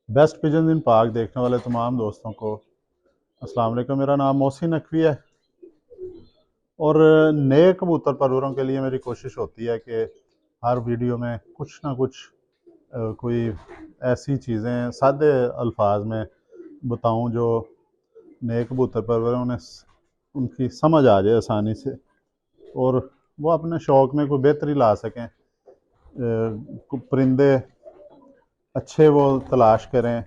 Best pigeon इन park देखने वाले तमाम दोस्तों को अस्सलाम वालेकुम। मेरा नाम मोहसिन नकवी है और नए कबूतर परवरों के लिए मेरी कोशिश होती है कि हर वीडियो में कुछ ना कुछ कोई ऐसी चीज़ें सादे अल्फाज में बताऊं जो नए कबूतर परवरों उन्हें उनकी समझ आ जाए आसानी से और वो अपने शौक़ में कोई बेहतरी ला सकें। परिंदे अच्छे वो तलाश करें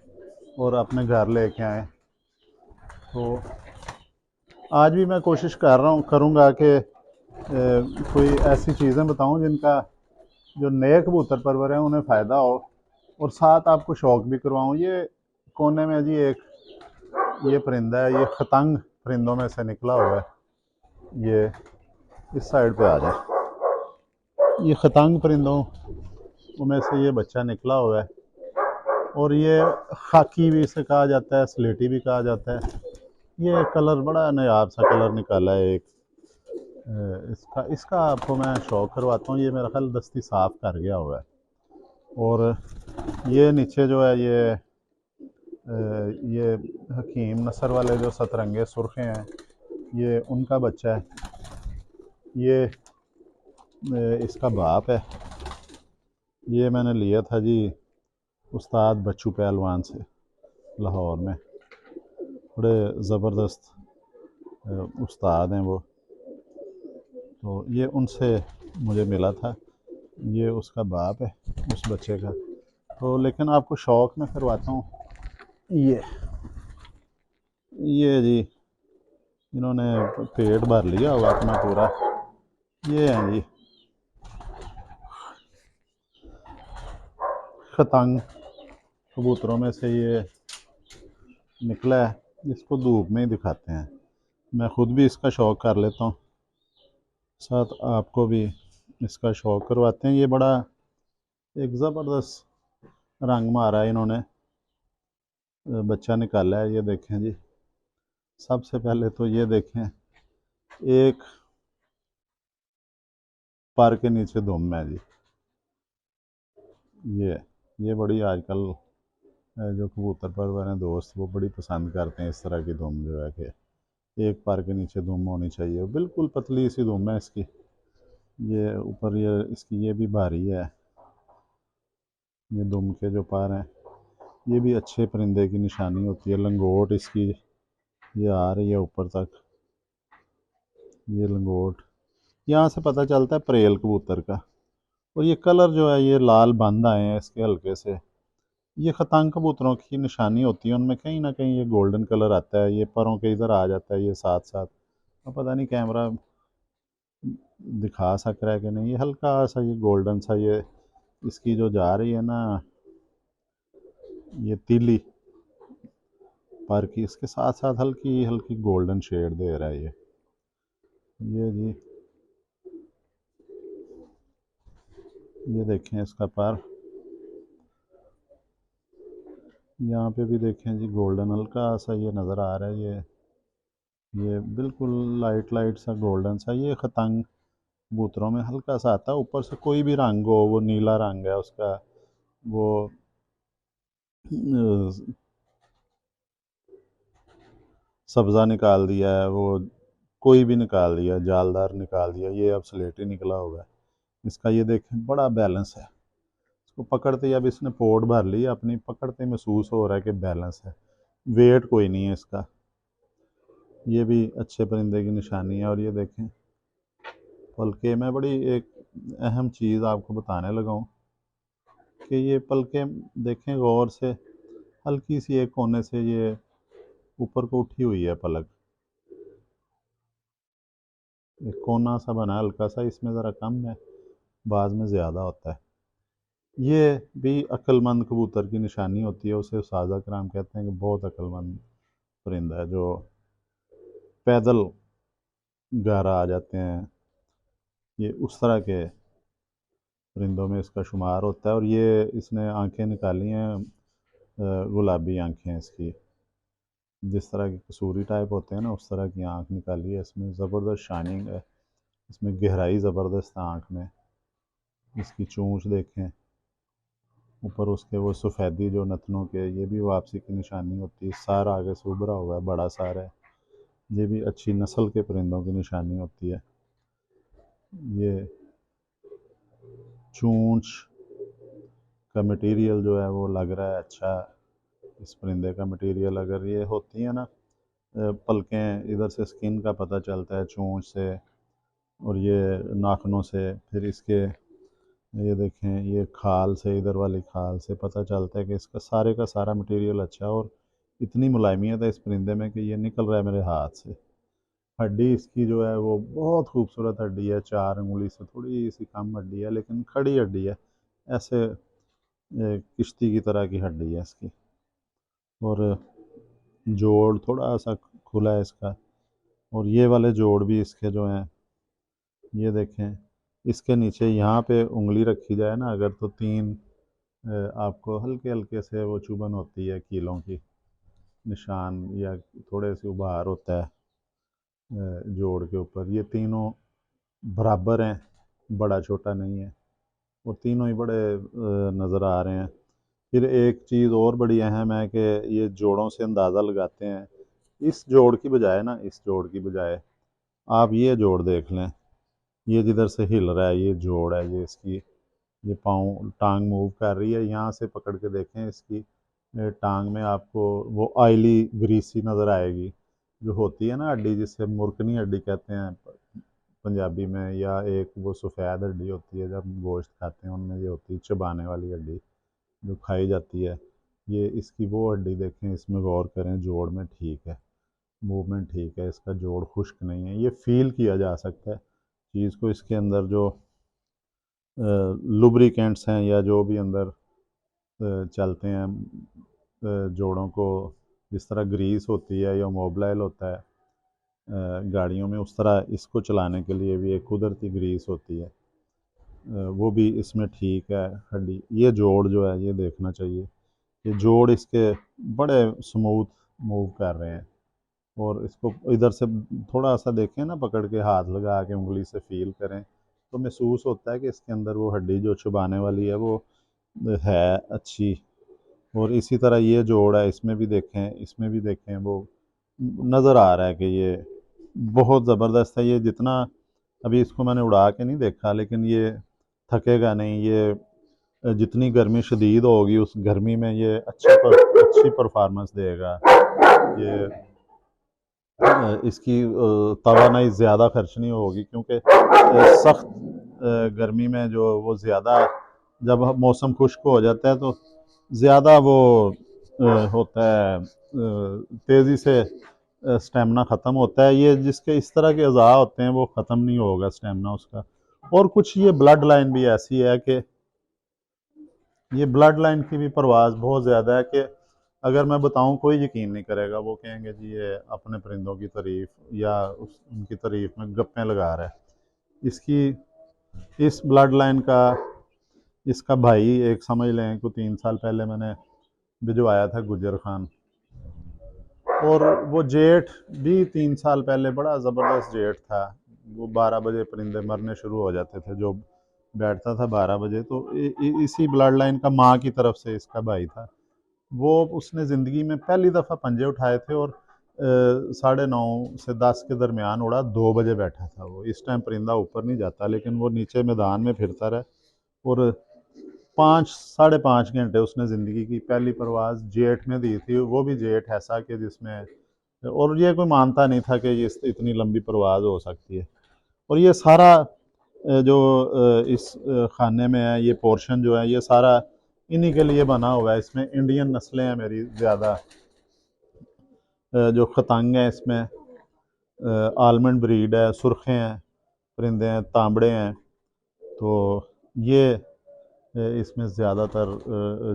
और अपने घर लेके आएँ। तो आज भी मैं कोशिश कर रहा हूँ करूँगा कि कोई ऐसी चीज़ें बताऊँ जिनका जो नए कबूतर परवर हैं उन्हें फ़ायदा हो और साथ आपको शौक़ भी करवाऊँ। ये कोने में जी एक ये परिंदा है, ये खतंग परिंदों में से निकला हुआ है। ये इस साइड पे आ जाए। ये खतंग परिंदों में से ये बच्चा निकला हुआ है और ये खाकी भी इसे कहा जाता है, स्लेटी भी कहा जाता है। ये कलर बड़ा नायाब सा कलर निकाला है एक। इसका इसका आपको मैं शौक करवाता हूँ। ये मेरा ख्याल दस्ती साफ़ कर गया हुआ है और ये नीचे जो है ये हकीम नसर वाले जो सतरंगे सुर्खे हैं ये उनका बच्चा है। ये इसका बाप है। ये मैंने लिया था जी उस्ताद बच्चू पहलवान से लाहौर में। बड़े ज़बरदस्त उस्ताद हैं वो। तो ये उनसे मुझे मिला था। ये उसका बाप है उस बच्चे का। तो लेकिन आपको शौक़ में करवाता हूँ। ये जी इन्होंने पेट भर लिया हुआ अपना पूरा। ये हैं जी खतंग कबूतरों में से ये निकला है। इसको धूप में ही दिखाते हैं। मैं ख़ुद भी इसका शौक़ कर लेता हूँ, साथ आपको भी इसका शौक़ करवाते हैं। ये बड़ा एक ज़बरदस्त रंग मारा है इन्होंने, बच्चा निकाला है। ये देखें जी, सबसे पहले तो ये देखें एक पर के नीचे दुम है जी। ये बड़ी आजकल जो कबूतर परवर हैं दोस्त वो बड़ी पसंद करते हैं इस तरह की दुम, जो है कि एक पर के नीचे दुम होनी चाहिए। बिल्कुल पतली सी दुम है इसकी। ये ऊपर ये इसकी ये भी भारी है। ये दुम के जो पर हैं ये भी अच्छे परिंदे की निशानी होती है। लंगोट इसकी ये आ रही है ऊपर तक। ये लंगोट यहाँ से पता चलता है परेल कबूतर का। और ये कलर जो है ये लाल बंद आए हैं इसके हल्के से। ये खतांग कबूतरों की निशानी होती है, उनमें कहीं ना कहीं ये गोल्डन कलर आता है। ये परों के इधर आ जाता है ये साथ साथ। अब पता नहीं कैमरा दिखा सक रहा है कि नहीं। ये हल्का सा ये गोल्डन सा ये इसकी जो जा रही है ना ये तीली पर की, इसके साथ साथ हल्की हल्की गोल्डन शेड दे रहा है ये जी। ये देखें इसका पर, यहाँ पे भी देखें जी गोल्डन हल्का सा ये नज़र आ रहा है। ये बिल्कुल लाइट लाइट सा गोल्डन सा ये खतंग कबूतरों में हल्का सा आता है। ऊपर से कोई भी रंग हो, वो नीला रंग है उसका, वो सब्ज़ा निकाल दिया है, वो कोई भी निकाल दिया, जालदार निकाल दिया, ये अब स्लेटी निकला होगा। इसका ये देखें बड़ा बैलेंस है। इसको पकड़ते ही अब इसने पोट भर ली अपनी, पकड़ते ही महसूस हो रहा है कि बैलेंस है। वेट कोई नहीं है इसका। ये भी अच्छे परिंदे की निशानी है। और ये देखें पलके, मैं बड़ी एक अहम चीज़ आपको बताने लगा हूँ कि ये पलके देखें गौर से, हल्की सी एक कोने से ये ऊपर को उठी हुई है पलक। एक कोना सा बना हल्का सा, इसमें ज़रा कम है, बाज़ में ज़्यादा होता है। ये भी अक्लमंद कबूतर की निशानी होती है। उसे साजा कराम कहते हैं कि बहुत अक्लमंद परिंदा है जो पैदल घर आ जाते हैं। ये उस तरह के परिंदों में इसका शुमार होता है। और ये इसने आंखें निकाली हैं, गुलाबी आंखें इसकी, जिस तरह के कसूरी टाइप होते हैं ना उस तरह की आंख निकाली है इसमें। ज़बरदस्त शाइनिंग है इसमें, गहराई ज़बरदस्त है आँख में। इसकी चोंच देखें, ऊपर उसके वो सफ़ेदी जो नथनों के, ये भी वापसी की निशानी होती है। सार आगे से उभरा हुआ है, बड़ा सार है, ये भी अच्छी नस्ल के परिंदों की निशानी होती है। ये चूंच का मटेरियल जो है वो लग रहा है अच्छा। इस परिंदे का मटेरियल, अगर ये होती है ना पलकें, इधर से स्किन का पता चलता है चोंच से, और ये नाखनों से, फिर इसके ये देखें, ये खाल से, इधर वाली खाल से पता चलता है कि इसका सारे का सारा मटेरियल अच्छा है। और इतनी मुलायमियत है इस परिंदे में कि ये निकल रहा है मेरे हाथ से। हड्डी इसकी जो है वो बहुत खूबसूरत हड्डी है, 4 अंगुली से थोड़ी सी कम हड्डी है, लेकिन खड़ी हड्डी है, ऐसे किश्ती की तरह की हड्डी है इसकी। और जोड़ थोड़ा सा खुला है इसका, और ये वाले जोड़ भी इसके जो हैं, ये देखें, इसके नीचे यहाँ पे उंगली रखी जाए ना अगर, तो 3 आपको हल्के हल्के से वो चुभन होती है कीलों की निशान, या थोड़े से उभार होता है जोड़ के ऊपर। ये तीनों बराबर हैं, बड़ा छोटा नहीं है, वो तीनों ही बड़े नज़र आ रहे हैं। फिर एक चीज़ और बड़ी अहम है कि ये जोड़ों से अंदाज़ा लगाते हैं। इस जोड़ की बजाय ना, इस जोड़ की बजाय आप ये जोड़ देख लें, ये जिधर से हिल रहा है ये जोड़ है, ये इसकी, ये पाँव टांग मूव कर रही है, यहाँ से पकड़ के देखें इसकी टांग में आपको वो आयली ग्रीसी नज़र आएगी जो होती है ना हड्डी, जिसे मुर्कनी हड्डी कहते हैं पंजाबी में, या एक वो सफ़ेद हड्डी होती है जब गोश्त खाते हैं उनमें, ये होती है चबाने वाली हड्डी जो खाई जाती है। ये इसकी वो हड्डी देखें, इसमें गौर करें, जोड़ में ठीक है, मूवमेंट ठीक है, इसका जोड़ खुश्क नहीं है, ये फील किया जा सकता है चीज़ को। इसके अंदर जो लुब्रिकेंट्स हैं या जो भी अंदर चलते हैं जोड़ों को, जिस तरह ग्रीस होती है या मोबिलाइल होता है गाड़ियों में, उस तरह इसको चलाने के लिए भी एक कुदरती ग्रीस होती है, वो भी इसमें ठीक है हड्डी। ये जोड़ जो है ये देखना चाहिए, ये जोड़ इसके बड़े स्मूथ मूव कर रहे हैं। और इसको इधर से थोड़ा सा देखें ना, पकड़ के हाथ लगा के उंगली से फील करें, तो महसूस होता है कि इसके अंदर वो हड्डी जो चुबाने वाली है वो है अच्छी। और इसी तरह ये जोड़ है, इसमें भी देखें, इसमें भी देखें, वो नज़र आ रहा है कि ये बहुत ज़बरदस्त है। ये जितना, अभी इसको मैंने उड़ा के नहीं देखा, लेकिन ये थकेगा नहीं, ये जितनी गर्मी शदीद होगी उस गर्मी में ये अच्छी परफॉर्मेंस देगा। ये इसकी तवानाई ज़्यादा खर्च नहीं होगी, क्योंकि सख्त गर्मी में जो वो ज़्यादा, जब मौसम खुश्क हो जाता है तो ज़्यादा वो होता है, तेज़ी से स्टेमिना ख़त्म होता है। ये जिसके इस तरह के अज़ा होते हैं वो ख़त्म नहीं होगा स्टेमिना उसका। और कुछ ये ब्लड लाइन भी ऐसी है कि ये ब्लड लाइन की भी परवाज़ बहुत ज़्यादा है कि अगर मैं बताऊं कोई यकीन नहीं करेगा, वो कहेंगे जी ये अपने परिंदों की तारीफ़ या उनकी तारीफ़ में गप्पें लगा रहा है। इसकी इस ब्लड लाइन का, इसका भाई एक समझ लें कि 3 साल पहले मैंने भिजवाया था गुजर खान, और वो जेठ भी 3 साल पहले बड़ा ज़बरदस्त जेठ था। वो 12 बजे परिंदे मरने शुरू हो जाते थे, जो बैठता था 12 बजे, तो इसी ब्लड लाइन का माँ की तरफ से इसका भाई था। वो उसने ज़िंदगी में पहली दफ़ा पंजे उठाए थे, और 9:30 से 10 के दरमियान उड़ा, 2 बजे बैठा था वो। इस टाइम परिंदा ऊपर नहीं जाता, लेकिन वो नीचे मैदान में फिरता रहा, और 5 साढ़े 5 घंटे उसने ज़िंदगी की पहली परवाज़ जेठ में दी थी, वो भी जेठ ऐसा कि जिसमें, और ये कोई मानता नहीं था कि ये इतनी लंबी परवाज़ हो सकती है। और ये सारा जो इस खाने में है, ये पोर्शन जो है ये सारा इन्हीं के लिए बना हुआ है। इसमें इंडियन नस्लें हैं मेरी ज़्यादा, जो खतंग हैं इसमें, आलमंड ब्रीड है, सुर्खे हैं परिंदे हैं, तांबड़े हैं, तो ये इसमें ज़्यादातर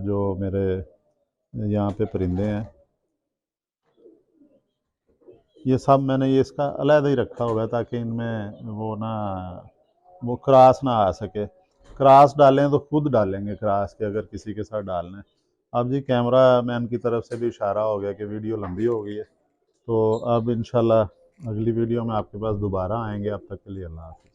जो मेरे यहाँ पे परिंदे हैं, ये सब मैंने ये इसका अलहदा ही रखा हुआ है ताकि इनमें वो ना, वो क्रास ना आ सके। क्रास डालें तो खुद डालेंगे क्रास के, अगर किसी के साथ डालना है। अब जी कैमरा मैन की तरफ से भी इशारा हो गया कि वीडियो लंबी हो गई है, तो अब इंशाल्लाह अगली वीडियो में आपके पास दोबारा आएंगे। अब तक के लिए अल्लाह हाफ़िज़।